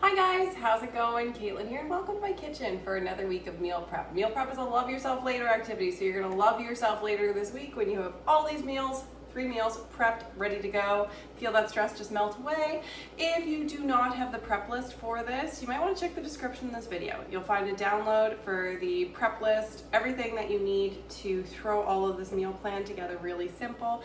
Hi guys, how's it going? Caitlin here and welcome to my kitchen for another week of meal prep. Meal prep is a love yourself later activity, so you're gonna love yourself later this week when you have all these meals, 3 meals prepped, ready to go. Feel that stress just melt away. If you do not have the prep list for this, you might want to check the description in this video. You'll find a download for the prep list, everything that you need to throw all of this meal plan together really simple.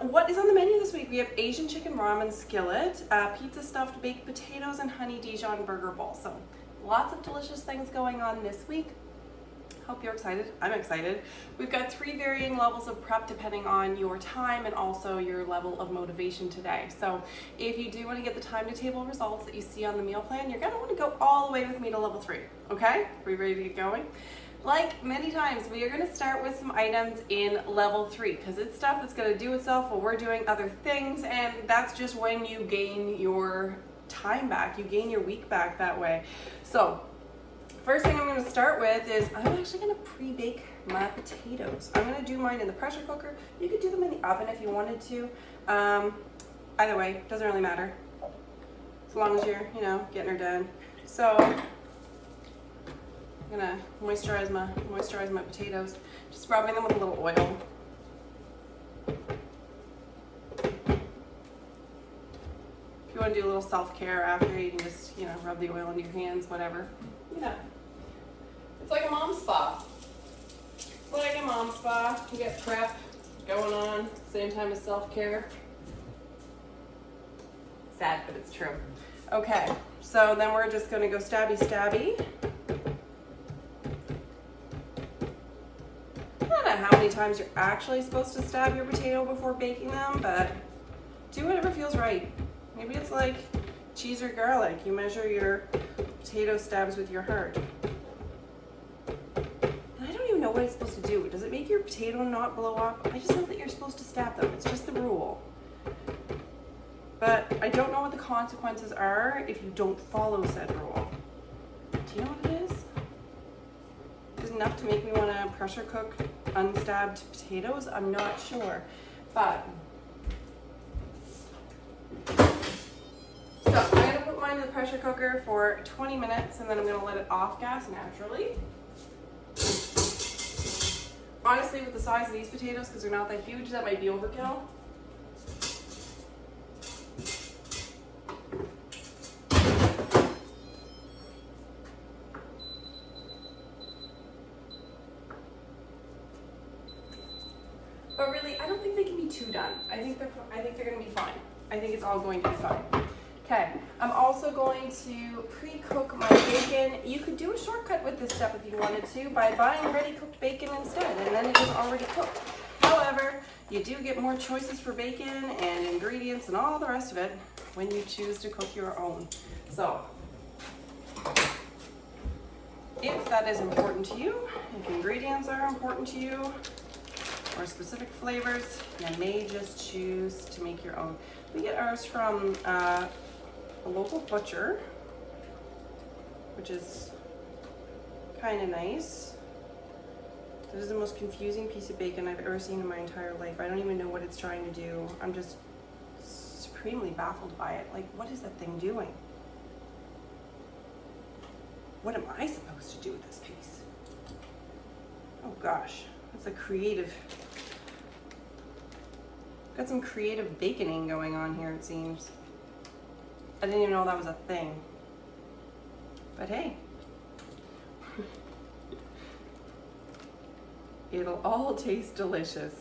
What is on the menu this week? We have Asian Chicken Ramen Skillet, pizza stuffed baked potatoes, and honey Dijon burger bowl. So lots of delicious things going on this week. Hope you're excited. I'm excited. We've got 3 varying levels of prep depending on your time and also your level of motivation today. So if you do want to get the time to table results that you see on the meal plan, you're going to want to go all the way with me to level 3. Okay? Are we ready to get going? Like many times, we are going to start with some items in level 3 because it's stuff that's going to do itself while we're doing other things, and that's just when you gain your time back. You gain your week back that way. So first thing I'm going to start with is I'm actually going to pre-bake my potatoes. I'm going to do mine in the pressure cooker. You could do them in the oven if you wanted to. Either way, doesn't really matter. As long as you're, getting her done. So I'm going to moisturize my potatoes. Just rubbing them with a little oil. If you want to do a little self-care after, you can just, rub the oil into your hands, whatever. It's like a mom spa. It's like a mom spa. You get prep going on, same time as self-care. Sad, but it's true. Okay, so then we're just gonna go stabby stabby. I don't know how many times you're actually supposed to stab your potato before baking them, but do whatever feels right. Maybe it's like cheese or garlic. You measure your potato stabs with your heart. And I don't even know what it's supposed to do. Does it make your potato not blow up? I just know that you're supposed to stab them. It's just the rule. But I don't know what the consequences are if you don't follow said rule. Do you know what it is? Is it enough to make me want to pressure cook unstabbed potatoes? I'm not sure. But so I'm going to put mine in the pressure cooker for 20 minutes and then I'm going to let it off gas naturally. Honestly, with the size of these potatoes, because they're not that huge, that might be overkill. But really, I don't think they can be too done. I think they're going to be fine. I think it's all going to be fine. Okay, I'm also going to pre-cook my bacon. You could do a shortcut with this step if you wanted to by buying ready cooked bacon instead, and then it is already cooked. However, you do get more choices for bacon and ingredients and all the rest of it when you choose to cook your own. So, if that is important to you, if ingredients are important to you, or specific flavors, you may just choose to make your own. We get ours from a local butcher, which is kind of nice. This is the most confusing piece of bacon I've ever seen in my entire life. I don't even know what it's trying to do. I'm just supremely baffled by it. Like, what is that thing doing? What am I supposed to do with this piece? Oh gosh, that's a creative. Got some creative baconing going on here, it seems. I didn't even know that was a thing. But hey. It'll all taste delicious.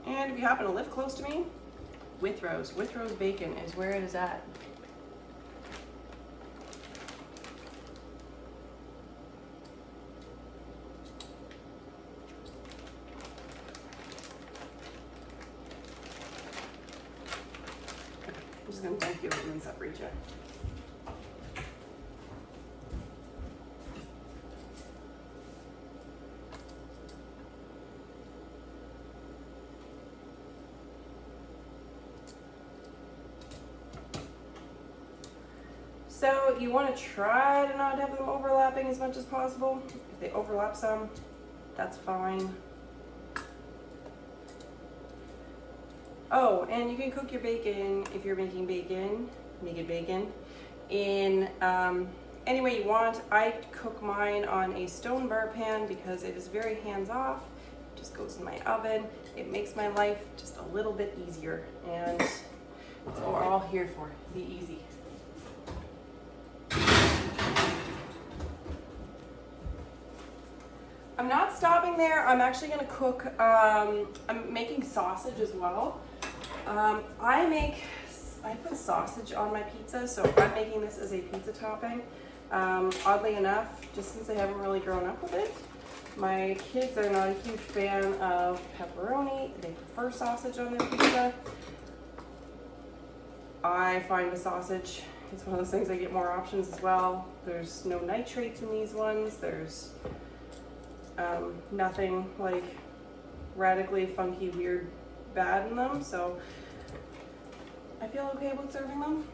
And if you happen to live close to me, Withrows Bacon is where it is at. I'm just going to dunk you and then separate you. So you want to try to not have them overlapping as much as possible. If they overlap some, that's fine. Oh, and you can cook your bacon if you're making bacon, in any way you want. I cook mine on a stone bar pan because it is very hands-off. It just goes in my oven. It makes my life just a little bit easier, and that's what we're all here for, be easy. I'm not stopping there. I'm actually gonna cook, I'm making sausage as well. I put sausage on my pizza, so I'm making this as a pizza topping. Oddly enough, just since I haven't really grown up with it, my kids are not a huge fan of pepperoni. They prefer sausage on their pizza. I find with sausage, it's one of those things I get more options as well. There's no nitrates in these ones. There's nothing like radically funky, weird, bad in them, so I feel okay with serving them.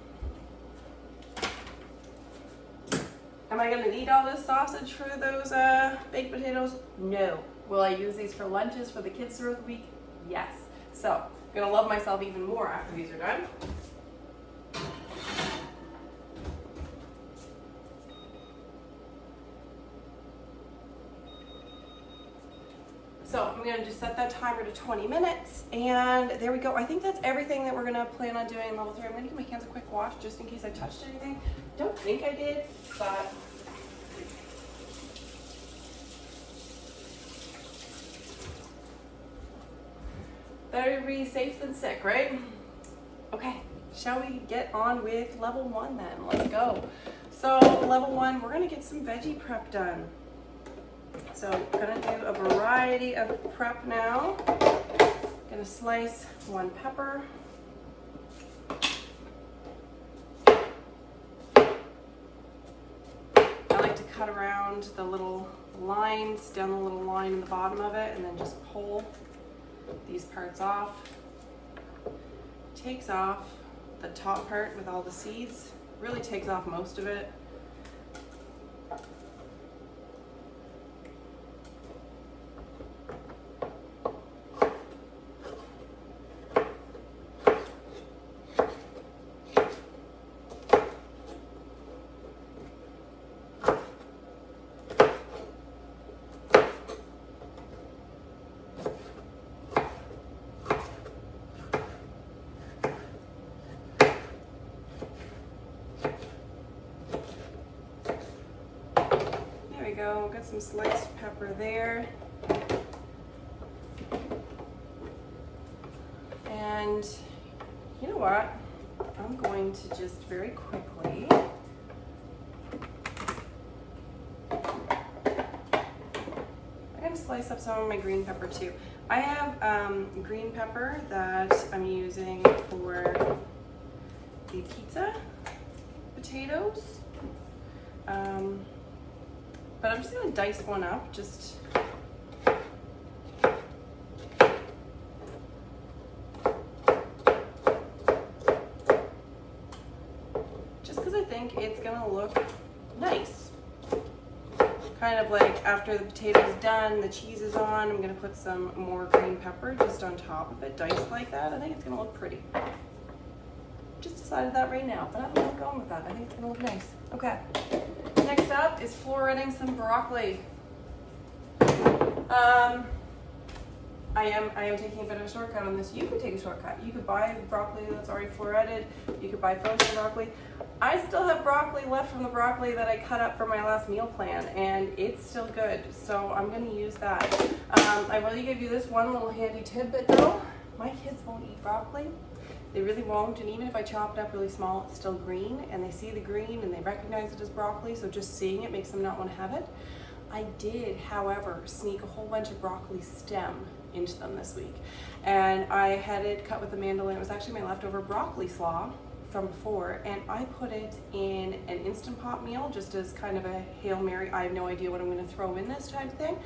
Am I gonna need all this sausage for those baked potatoes? No. Will I use these for lunches for the kids throughout the week? Yes. So, I'm gonna love myself even more after these are done. So I'm gonna just set that timer to 20 minutes, and there we go. I think that's everything that we're gonna plan on doing in level 3. I'm gonna give my hands a quick wash just in case I touched anything. Don't think I did, but better be safe than sick, right? Okay, shall we get on with level 1 then? Let's go. So level 1, we're gonna get some veggie prep done. So I'm gonna do a variety of prep now. Gonna slice 1 pepper. I like to cut around the little lines, down the little line in the bottom of it, and then just pull these parts off. Takes off the top part with all the seeds. Really takes off most of it. Go. Got some sliced pepper there. And you know what? I'm going to just very quickly I'm going to slice up some of my green pepper too. I have green pepper that I'm using for the pizza potatoes. But I'm just gonna dice one up, just because I think it's gonna look nice. Kind of like after the potato's done, the cheese is on, I'm gonna put some more green pepper just on top of it, diced like that. I think it's gonna look pretty. Just decided that right now, but I'm not going with that. I think it's gonna look nice. Okay. Next up is floretting some broccoli. I am taking a bit of a shortcut on this. You could take a shortcut. You could buy broccoli that's already floretted. You could buy frozen broccoli. I still have broccoli left from the broccoli that I cut up for my last meal plan, and it's still good. So I'm going to use that. I will give you this one little handy tidbit though. My kids won't eat broccoli. They really won't, and even if I chop it up really small, it's still green, and they see the green and they recognize it as broccoli, so just seeing it makes them not want to have it. I did, however, sneak a whole bunch of broccoli stem into them this week, and I had it cut with a mandolin. It was actually my leftover broccoli slaw from before, and I put it in an Instant Pot meal just as kind of a Hail Mary. I have no idea what I'm going to throw in this type of thing.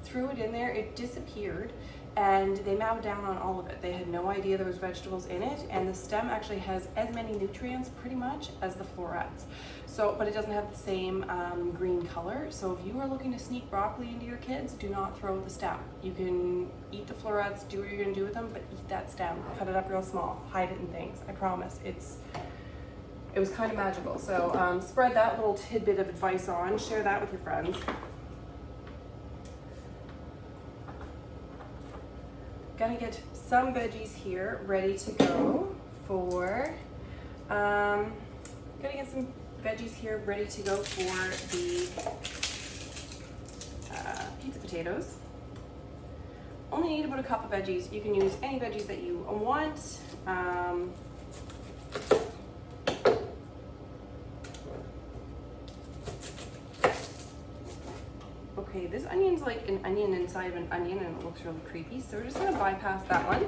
threw it in there, it disappeared, and they mowed down on all of it. They had no idea there was vegetables in it, and the stem actually has as many nutrients pretty much as the florets. So, but it doesn't have the same green color. So if you are looking to sneak broccoli into your kids, do not throw the stem. You can eat the florets, do what you're gonna do with them, but eat that stem. Cut it up real small, hide it in things. I promise, it was kind of magical. So spread that little tidbit of advice on, share that with your friends. Gonna get some veggies here ready to go for, gonna get some veggies here ready to go for the pizza potatoes. Only need about a cup of veggies. You can use any veggies that you want. Okay, this onion's like an onion inside of an onion and it looks really creepy, so we're just gonna bypass that one.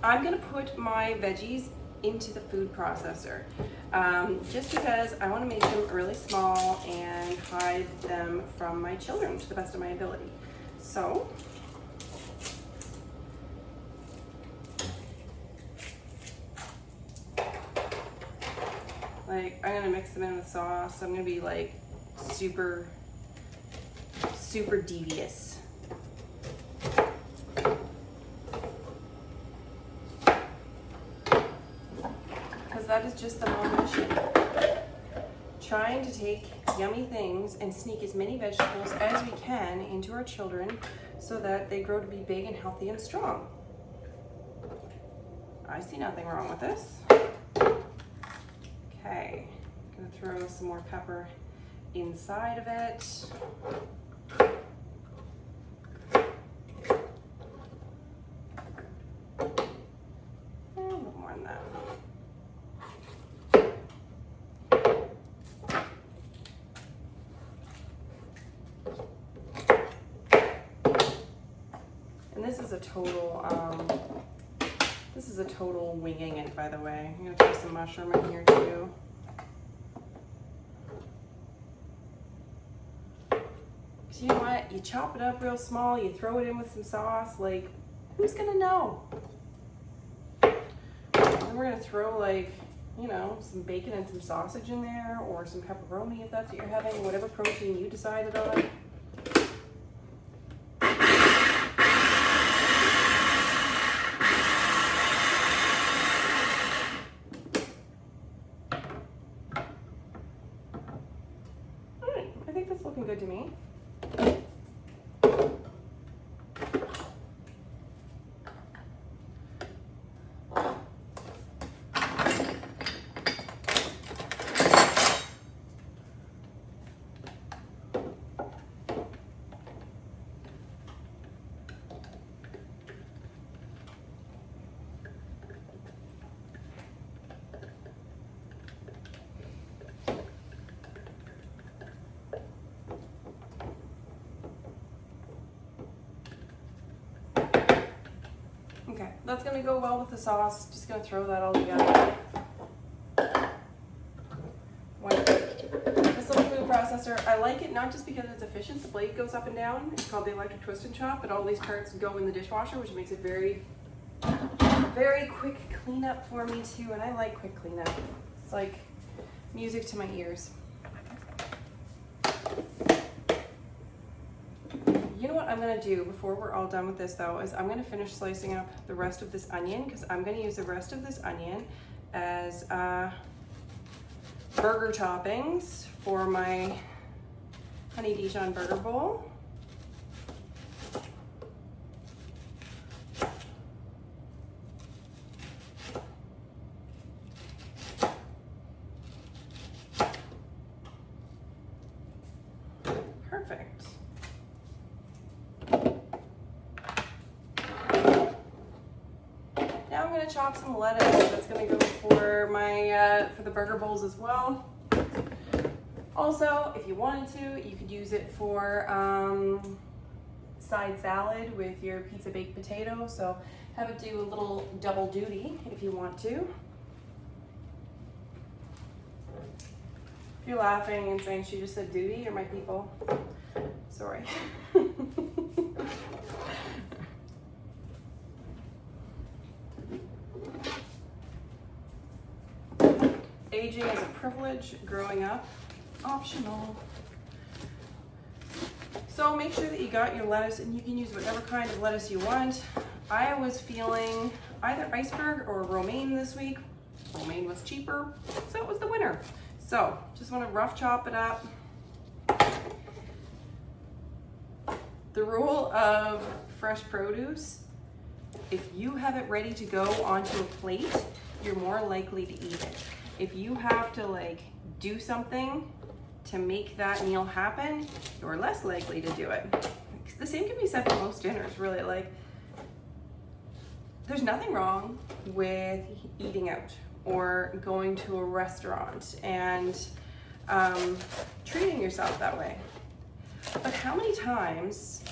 I'm gonna put my veggies into the food processor, just because I want to make them really small and hide them from my children to the best of my ability. So like, I'm gonna mix them in with sauce. I'm gonna be like super devious. That is just the wrong mission. Trying to take yummy things and sneak as many vegetables as we can into our children so that they grow to be big and healthy and strong. I see nothing wrong with this. Okay, I'm gonna throw some more pepper inside of it. A little more than that. This is a total winging it, by the way. I'm gonna throw some mushroom in here too. So you know what? You chop it up real small, you throw it in with some sauce, like, who's gonna know? And we're gonna throw, like, you know, some bacon and some sausage in there, or some pepperoni if that's what you're having, whatever protein you decided on. Looking good to me. Okay, that's gonna go well with the sauce. Just gonna throw that all together. This little food processor, I like it not just because it's efficient, the blade goes up and down. It's called the electric twist and chop, but all these parts go in the dishwasher, which makes it very quick cleanup for me too, and I like quick cleanup. It's like music to my ears. You know what I'm gonna do before we're all done with this though, is I'm gonna finish slicing up the rest of this onion, because I'm gonna use the rest of this onion as burger toppings for my honey Dijon burger bowl. Perfect. Now I'm going to chop some lettuce. That's going to go for my for the burger bowls as well. Also, if you wanted to, you could use it for side salad with your pizza baked potato. So have it do a little double duty if you want to. If you're laughing and saying she just said duty, you're my people. Sorry. Aging is a privilege, growing up, optional. So make sure that you got your lettuce, and you can use whatever kind of lettuce you want. I was feeling either iceberg or romaine this week. Romaine was cheaper, so it was the winner. So just want to rough chop it up. The rule of fresh produce, if you have it ready to go onto a plate, you're more likely to eat it. If you have to like do something to make that meal happen, you're less likely to do it. The same can be said for most dinners, really. Like, there's nothing wrong with eating out or going to a restaurant and treating yourself that way. But how many times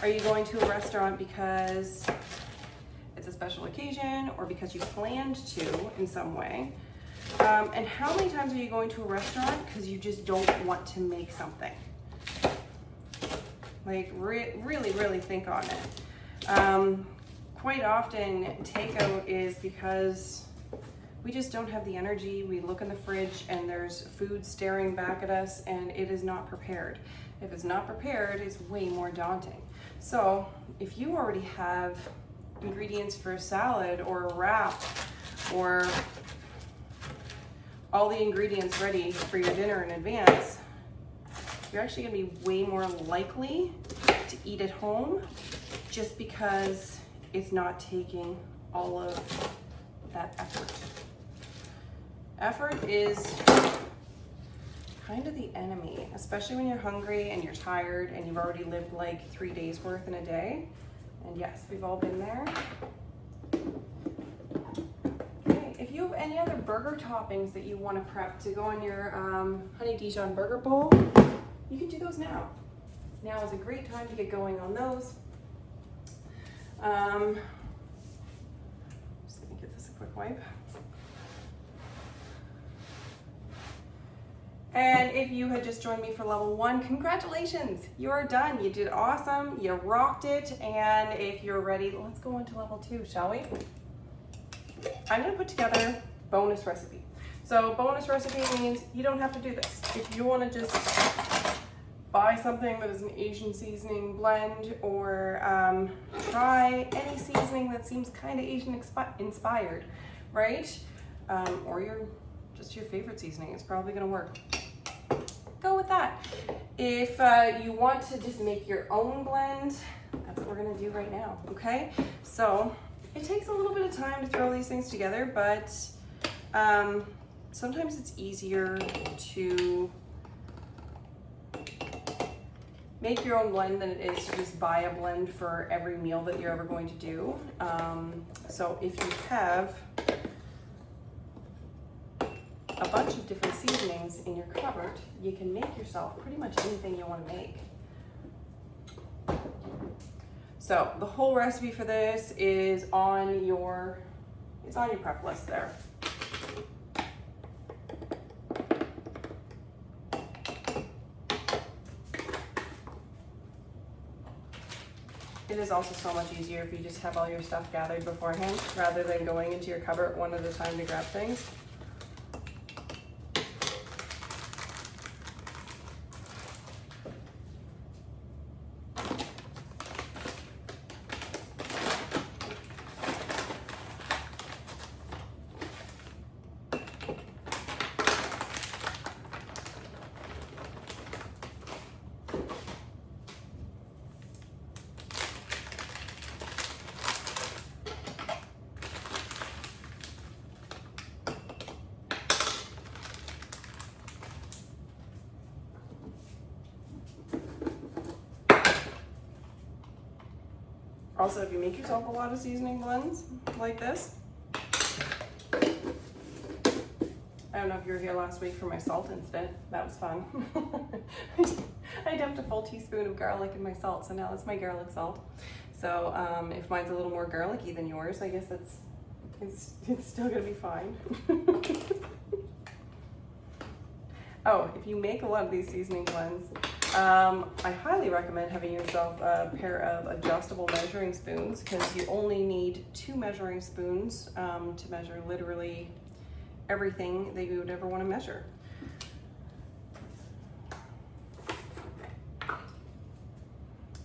are you going to a restaurant because it's a special occasion or because you planned to in some way? And how many times are you going to a restaurant because you just don't want to make something? Like, really think on it. Quite often, takeout is because we just don't have the energy. We look in the fridge and there's food staring back at us and it is not prepared. If it's not prepared, it's way more daunting. So if you already have ingredients for a salad or a wrap or all the ingredients ready for your dinner in advance, you're actually gonna be way more likely to eat at home just because it's not taking all of that effort. Effort is kind of the enemy, especially when you're hungry and you're tired and you've already lived like 3 days worth in a day. And yes, we've all been there. Okay, if you have any other burger toppings that you want to prep to go on your honey Dijon burger bowl, you can do those now. Now is a great time to get going on those. Just gonna give this a quick wipe. And if you had just joined me for level 1, congratulations, you're done. You did awesome, you rocked it. And if you're ready, let's go on to level 2, shall we? I'm gonna put together bonus recipe. So bonus recipe means you don't have to do this. If you wanna just buy something that is an Asian seasoning blend or try any seasoning that seems kind of Asian inspired, right? Or just your favorite seasoning, it's probably gonna work. Go with that. If you want to just make your own blend, that's what we're gonna do right now, okay? So it takes a little bit of time to throw these things together, but sometimes it's easier to make your own blend than it is to just buy a blend for every meal that you're ever going to do. So if you have a bunch of different seasonings in your cupboard, you can make yourself pretty much anything you want to make. So the whole recipe for this is on your prep list there. It is also so much easier if you just have all your stuff gathered beforehand rather than going into your cupboard one at a time to grab things. Also, if you make yourself a lot of seasoning blends like this, I don't know if you were here last week for my salt incident. That was fun. I dumped a full teaspoon of garlic in my salt, so now it's my garlic salt. So if mine's a little more garlicky than yours, I guess it's still gonna be fine. Oh, if you make a lot of these seasoning blends, I highly recommend having yourself a pair of adjustable measuring spoons, because you only need 2 measuring spoons to measure literally everything that you would ever want to measure.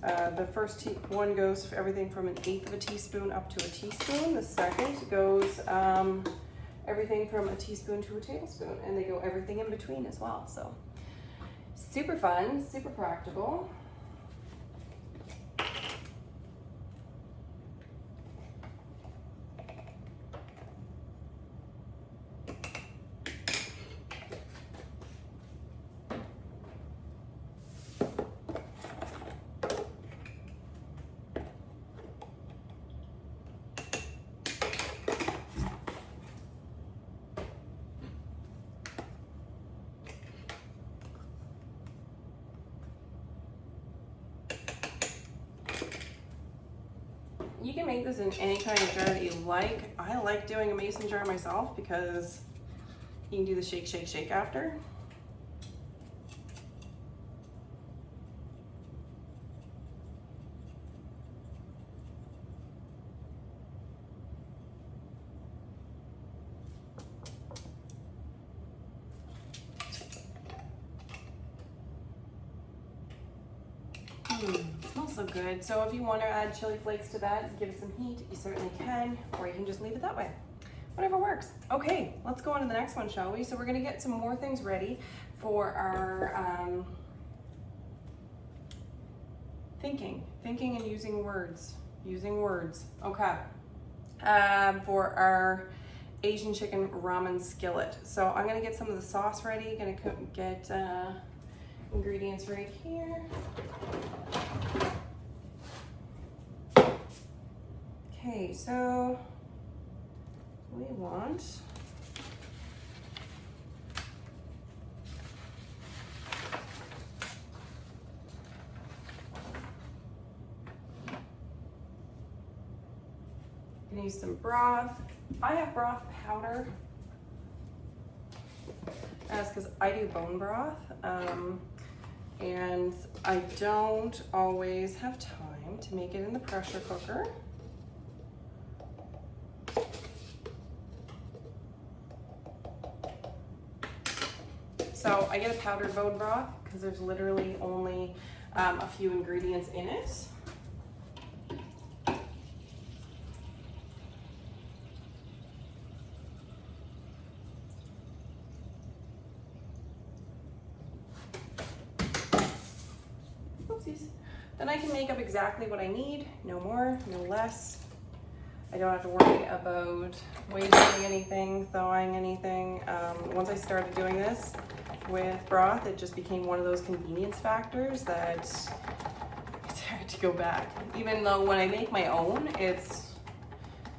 The first one goes for everything from 1/8 of a teaspoon up to a teaspoon. The second goes everything from a teaspoon to a tablespoon, and they go everything in between as well. So super fun, super practical. You can make this in any kind of jar that you like. I like doing a mason jar myself because you can do the shake, shake, shake after. Smells so good. So if you want to add chili flakes to that, give it some heat, you certainly can, or you can just leave it that way. Whatever works. Okay, let's go on to the next one, shall we? So we're gonna get some more things ready for our thinking and using words. Okay. For our Asian Chicken Ramen Skillet. So I'm gonna get some of the sauce ready. Gonna get ingredients right here. Okay, so we want gonna use some broth. I have broth powder, that's because I do bone broth, and I don't always have time to make it in the pressure cooker. So I get a powdered bone broth because there's literally only a few ingredients in it. Oopsies. Then I can make up exactly what I need, no more, no less. I don't have to worry about wasting anything, thawing anything. Once I started doing this with broth, it just became one of those convenience factors that it's hard to go back. Even though when I make my own, it's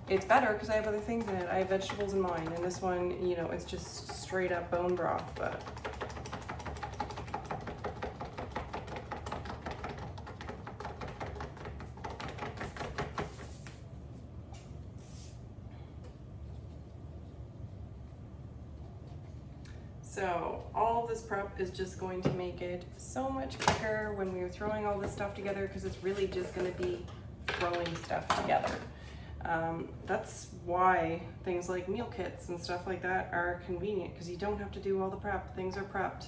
better because I have other things in it. I have vegetables in mine, and this one, you know, it's just straight up bone broth, but so all of this prep is just going to make it so much quicker when we're throwing all this stuff together, because it's really just going to be throwing stuff together. That's why things like meal kits and stuff like that are convenient, because you don't have to do all the prep. Things are prepped.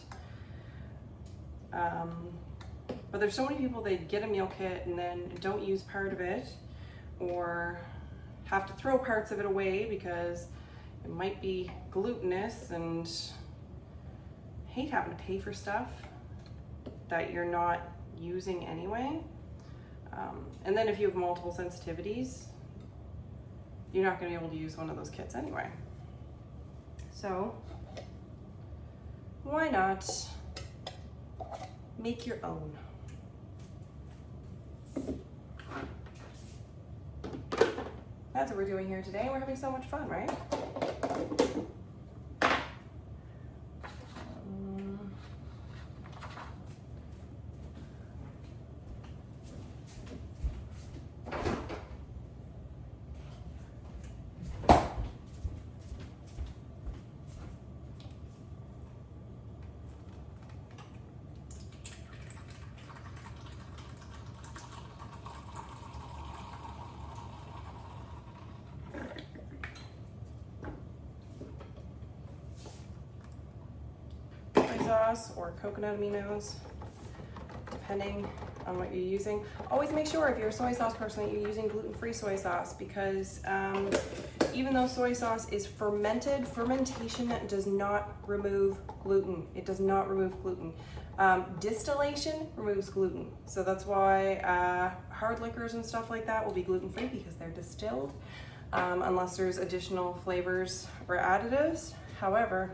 But there's so many people that get a meal kit and then don't use part of it, or have to throw parts of it away because it might be glutinous, and hate having to pay for stuff that you're not using anyway. And then if you have multiple sensitivities, you're not going to be able to use one of those kits anyway. So why not make your own? That's what we're doing here today. We're having so much fun, right? sauce or coconut aminos, depending on what you're using. Always make sure if you're a soy sauce person that you're using gluten-free soy sauce, because even though soy sauce is fermented, fermentation does not remove gluten. It does not remove gluten. Distillation removes gluten. So that's why hard liquors and stuff like that will be gluten-free, because they're distilled, unless there's additional flavors or additives. However,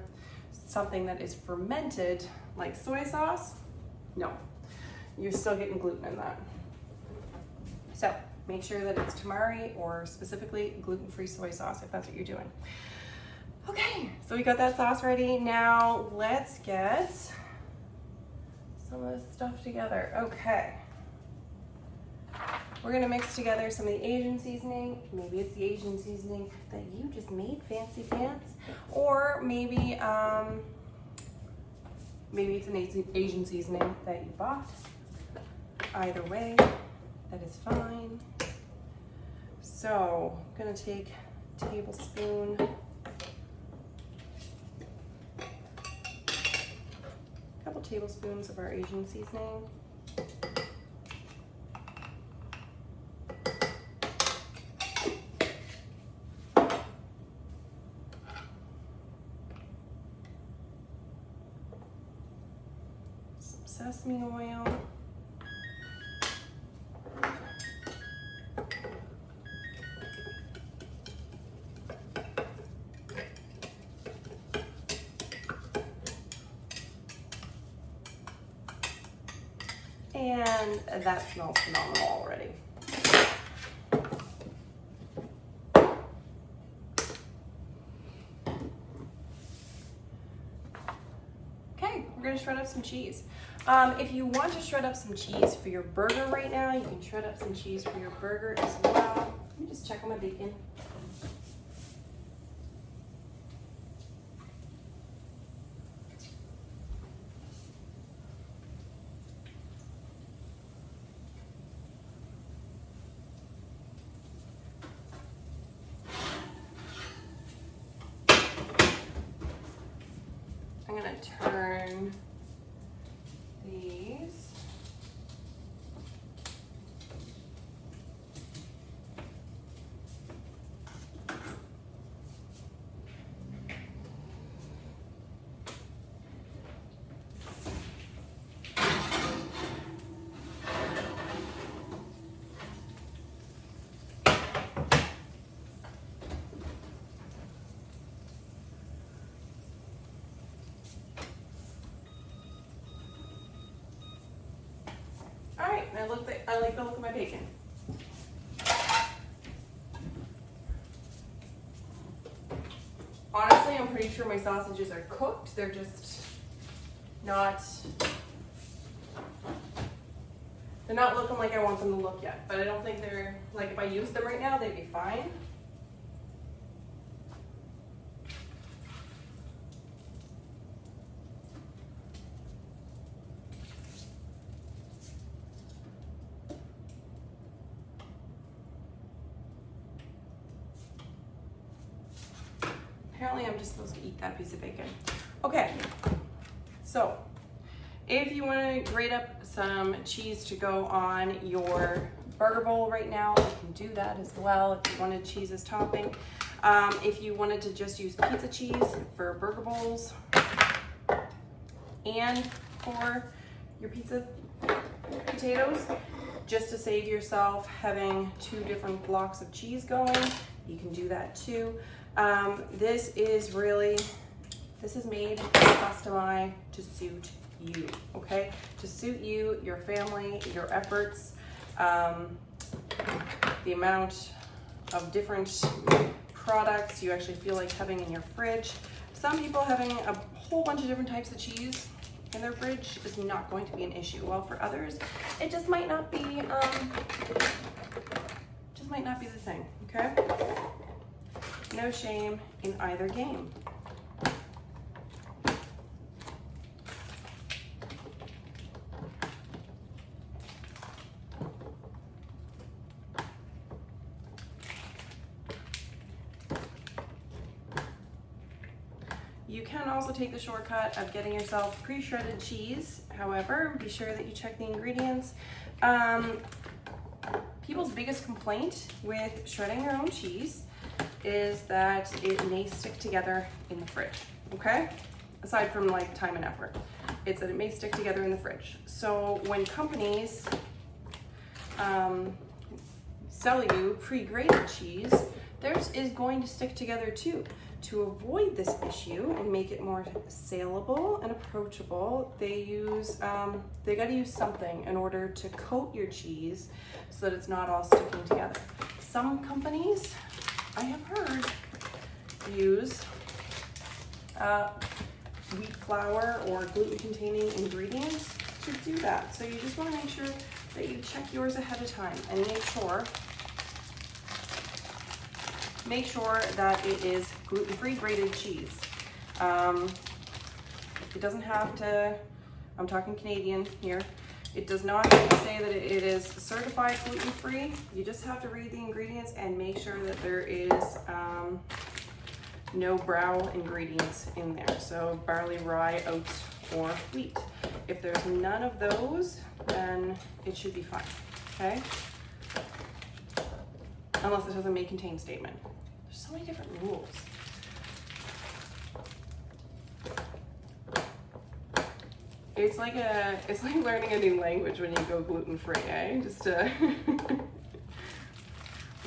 something that is fermented, like soy sauce, no, you're still getting gluten in that. So make sure that it's tamari or specifically gluten-free soy sauce if that's what you're doing. Okay, so we got that sauce ready. Now let's get some of this stuff together. Okay. We're gonna mix together some of the Asian seasoning. Maybe it's the Asian seasoning that you just made, fancy pants, or maybe maybe it's an Asian seasoning that you bought. Either way, that is fine. So I'm gonna take a tablespoon couple tablespoons of our Asian seasoning. Some sesame oil. And that smells phenomenal already. Okay, we're gonna shred up some cheese. If you want to shred up some cheese for your burger right now, you can shred up some cheese for your burger as well. Let me just check on my bacon. I'm gonna turn these. I like the look of my bacon. Honestly, I'm pretty sure my sausages are cooked. They're just not, they're not looking like I want them to look yet. But I don't think they're, like if I used them right now, they'd be fine. Apparently I'm just supposed to eat that piece of bacon. Okay, so if you want to grate up some cheese to go on your burger bowl right now, you can do that as well if you wanted cheese as topping. If you wanted to just use pizza cheese for burger bowls and for your pizza potatoes, just to save yourself having 2 different blocks of cheese going, you can do that too. This is made customized to suit you, okay? To suit you, your family, your efforts, the amount of different products you actually feel like having in your fridge. Some people having a whole bunch of different types of cheese in their fridge is not going to be an issue. While for others, it just might not be, the thing, okay? No shame in either game. You can also take the shortcut of getting yourself pre-shredded cheese. However, be sure that you check the ingredients. People's biggest complaint with shredding your own cheese is that it may stick together in the fridge, okay? Aside from like time and effort, it's that it may stick together in the fridge. So when companies sell you pre-grated cheese, theirs is going to stick together too. To avoid this issue and make it more saleable and approachable, they gotta use something in order to coat your cheese so that it's not all sticking together. Some companies, I have heard, use wheat flour or gluten-containing ingredients to do that. So you just wanna make sure that you check yours ahead of time and make sure that it is gluten-free grated cheese. It doesn't have to, I'm talking Canadian here, it does not have to say that it is certified gluten-free. You just have to read the ingredients and make sure that there is no brow ingredients in there. So barley, rye, oats, or wheat. If there's none of those, then it should be fine, okay? Unless it has a may contain statement. There's so many different rules. It's like learning a new language when you go gluten-free, eh? Just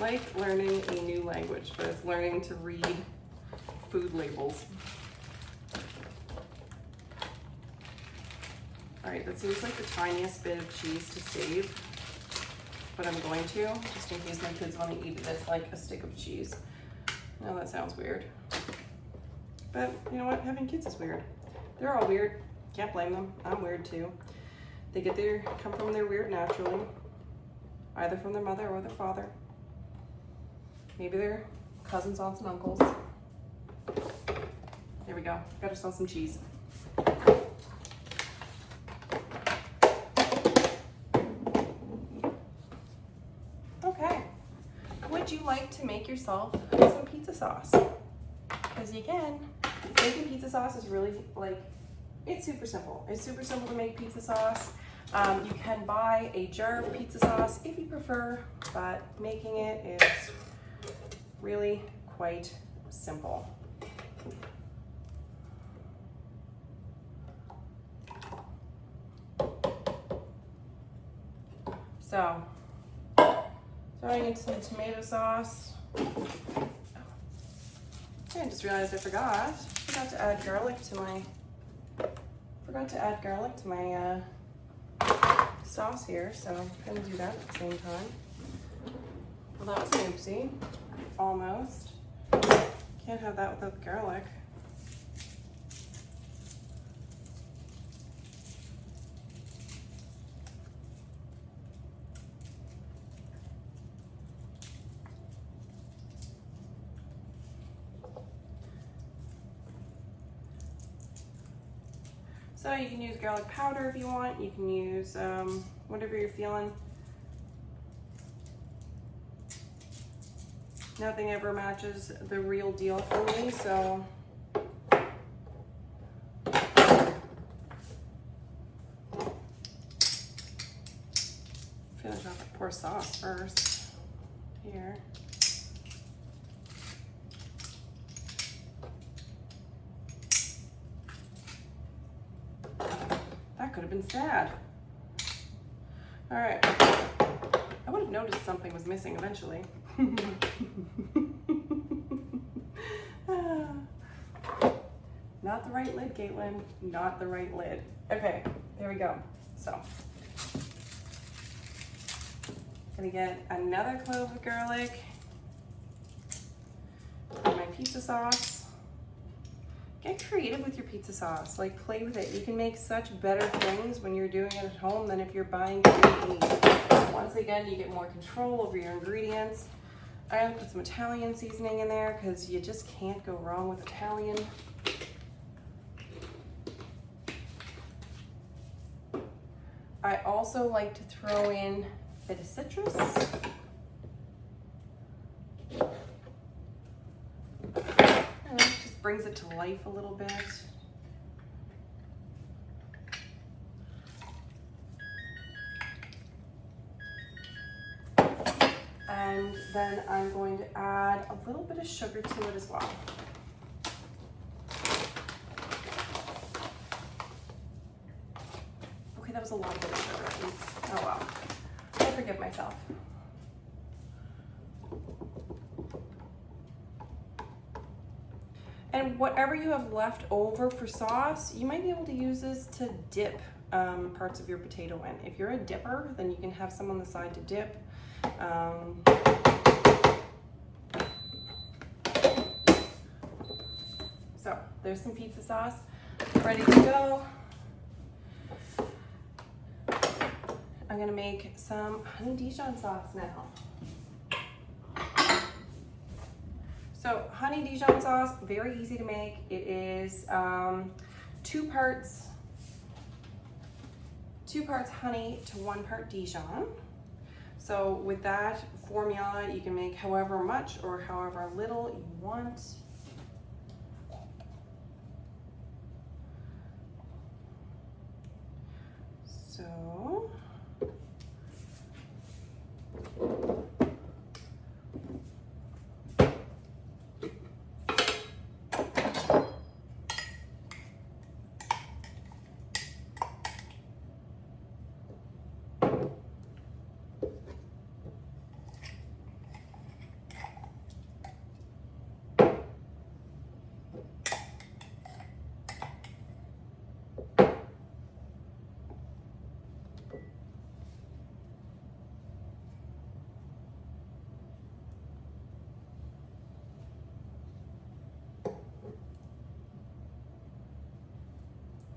like learning a new language, but it's learning to read food labels. All right, that seems like the tiniest bit of cheese to save, but I'm going to, just in case my kids want to eat it as like a stick of cheese. No, that sounds weird. But you know what? Having kids is weird. They're all weird. Can't blame them. I'm weird too. They come from their weird naturally, either from their mother or their father. Maybe they're cousins, aunts, and uncles. There we go. Got ourselves some cheese. Okay. Would you like to make yourself some pizza sauce? Because you can. Making pizza sauce is really it's super simple. It's super simple to make pizza sauce. You can buy a jar of pizza sauce if you prefer, but making it is really quite simple. So, throwing in some tomato sauce. I just realized I forgot to add garlic to my sauce here, so I'm gonna do that at the same time. Well, that was an oopsie. Almost. Can't have that without the garlic. So you can use garlic powder if you want. You can use whatever you're feeling. Nothing ever matches the real deal for me, so. Finish off with pour sauce first. Here. Could have been sad. All right. I would have noticed something was missing eventually. Not the right lid, Caitlin. Not the right lid. Okay, there we go. So, gonna get another clove of garlic. And my pizza sauce. Get creative with your pizza sauce, like play with it. You can make such better things when you're doing it at home than if you're buying meat. Once again, you get more control over your ingredients. I put some Italian seasoning in there because you just can't go wrong with Italian. I also like to throw in a bit of citrus. brings it to life a little bit. And then I'm going to add a little bit of sugar to it as well. Okay, that was a lot of sugar. Oops. Oh well, I forgive myself. And whatever you have left over for sauce, you might be able to use this to dip parts of your potato in. If you're a dipper, then you can have some on the side to dip. So there's some pizza sauce ready to go. I'm gonna make some honey Dijon sauce now. So honey Dijon sauce, very easy to make. It is 2 parts honey to 1 part Dijon. So with that formula, you can make however much or however little you want. So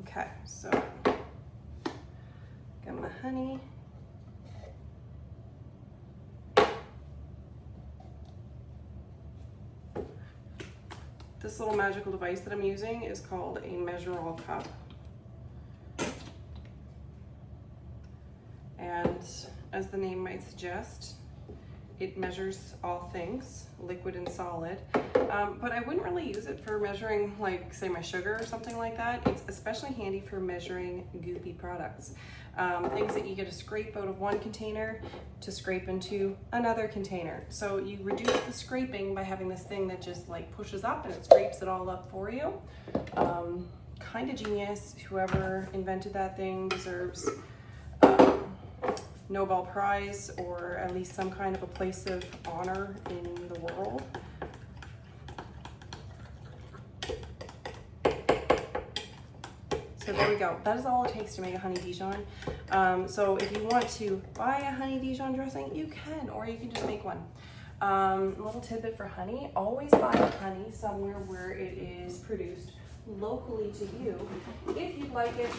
okay, so got my honey. This little magical device that I'm using is called a measure-all cup. And as the name might suggest, it measures all things, liquid and solid. But I wouldn't really use it for measuring, like, say, my sugar or something like that. It's especially handy for measuring goopy products. Things that you get to scrape out of one container to scrape into another container. So you reduce the scraping by having this thing that just like pushes up and it scrapes it all up for you. Kind of genius. Whoever invented that thing deserves Nobel Prize, or at least some kind of a place of honor in the world. So there we go. That is all it takes to make a honey Dijon. So if you want to buy a honey Dijon dressing, you can, or you can just make one. A little tidbit for honey: always buy honey somewhere where it is produced locally to you, if you'd like it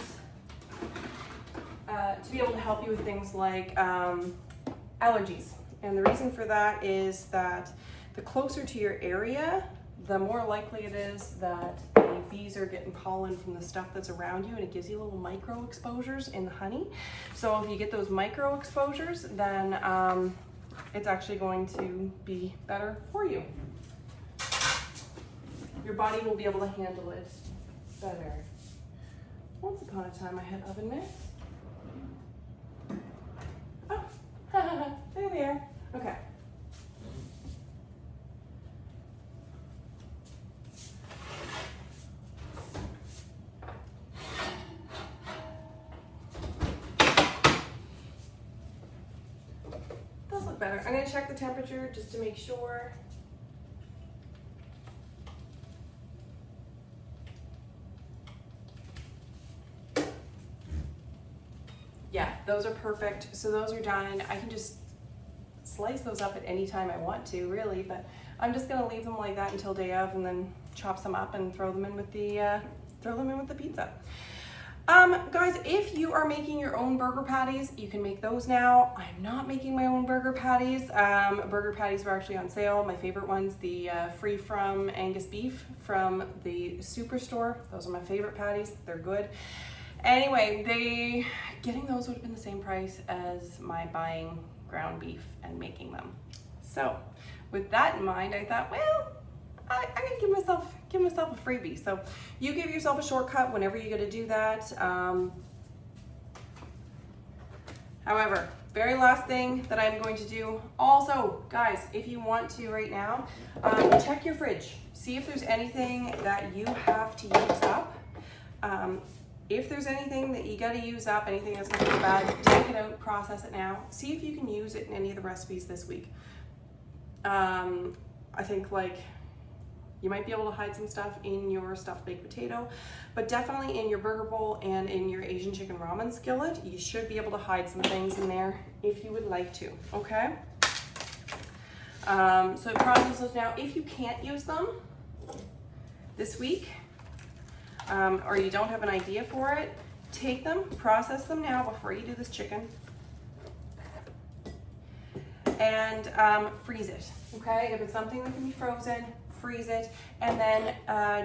to be able to help you with things like allergies. And the reason for that is that the closer to your area, the more likely it is that the bees are getting pollen from the stuff that's around you, and it gives you little micro exposures in the honey. So if you get those micro exposures, then it's actually going to be better for you. Your body will be able to handle it better. Once upon a time I had oven mitts. Oh, there they are. Okay. Those look better. I'm going to check the temperature just to make sure. Yeah, those are perfect. So those are done. I can just slice those up at any time I want to, really, but I'm just gonna leave them like that until day of, and then chop some up and throw them in with the pizza. Guys, if you are making your own burger patties, you can make those now. I'm not making my own burger patties. Burger patties were actually on sale. My favorite ones, the free from Angus beef from the Superstore. Those are my favorite patties. They're good. Anyway, getting those would have been the same price as my buying ground beef and making them. So with that in mind, I thought, well, I can give myself give myself a freebie. So you give yourself a shortcut whenever you get to do that. However, very last thing that I'm going to do, also, guys, if you want to right now, check your fridge. See if there's anything that you have to use up. If there's anything that you got to use up, anything that's going to be bad, take it out, process it now. See if you can use it in any of the recipes this week. I think like you might be able to hide some stuff in your stuffed baked potato, but definitely in your burger bowl and in your Asian Chicken Ramen Skillet, you should be able to hide some things in there if you would like to, okay? So process those now. If you can't use them this week, or you don't have an idea for it, take them, process them now before you do this chicken, and freeze it, okay? If it's something that can be frozen, freeze it, and then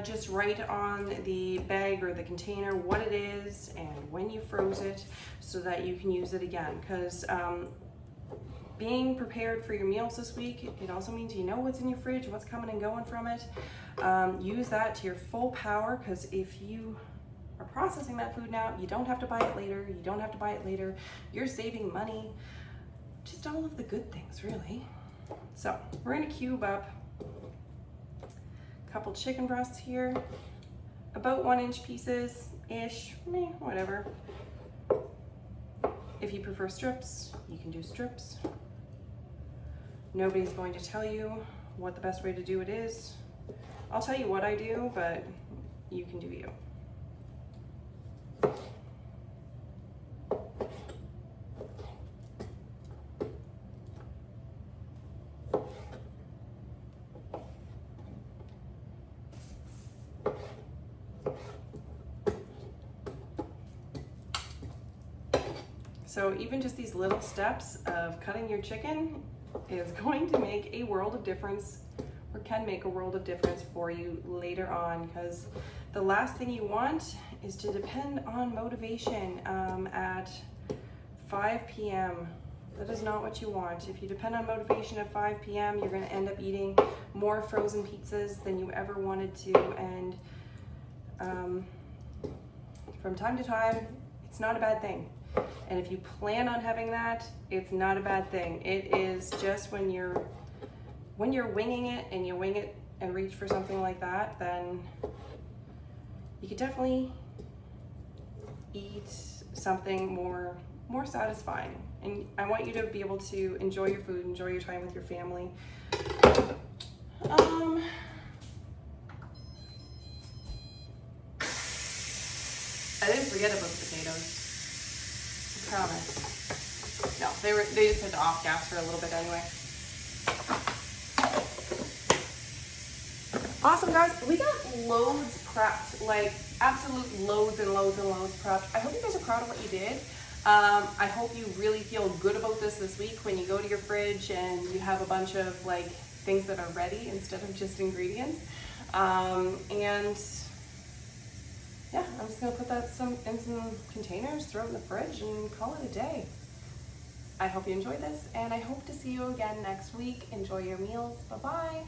just write on the bag or the container what it is and when you froze it so that you can use it again. Because being prepared for your meals this week, it also means you know what's in your fridge, what's coming and going from it. Use that to your full power, because if you are processing that food now, you don't have to buy it later, you don't have to buy it later, you're saving money, just all of the good things, really. So we're gonna cube up couple chicken breasts here, about 1-inch pieces ish, whatever. If you prefer strips, you can do strips. Nobody's going to tell you what the best way to do it is. I'll tell you what I do, but you can do you. So even just these little steps of cutting your chicken is going to make a world of difference, or can make a world of difference for you later on, because the last thing you want is to depend on motivation at 5 p.m. That is not what you want. If you depend on motivation at 5 p.m., you're going to end up eating more frozen pizzas than you ever wanted to, and from time to time, it's not a bad thing. And if you plan on having that, it's not a bad thing. It is just when you're winging it, and you wing it and reach for something like that, then you could definitely eat something more satisfying. And I want you to be able to enjoy your food, enjoy your time with your family. I didn't forget about the potatoes. Promise. No, they just had to off gas for a little bit anyway. Awesome, guys. We got loads prepped, like absolute loads and loads and loads prepped. I hope you guys are proud of what you did. I hope you really feel good about this week when you go to your fridge and you have a bunch of like things that are ready instead of just ingredients. And yeah, I'm just gonna put that in some containers, throw it in the fridge, and call it a day. I hope you enjoyed this, and I hope to see you again next week. Enjoy your meals. Bye-bye.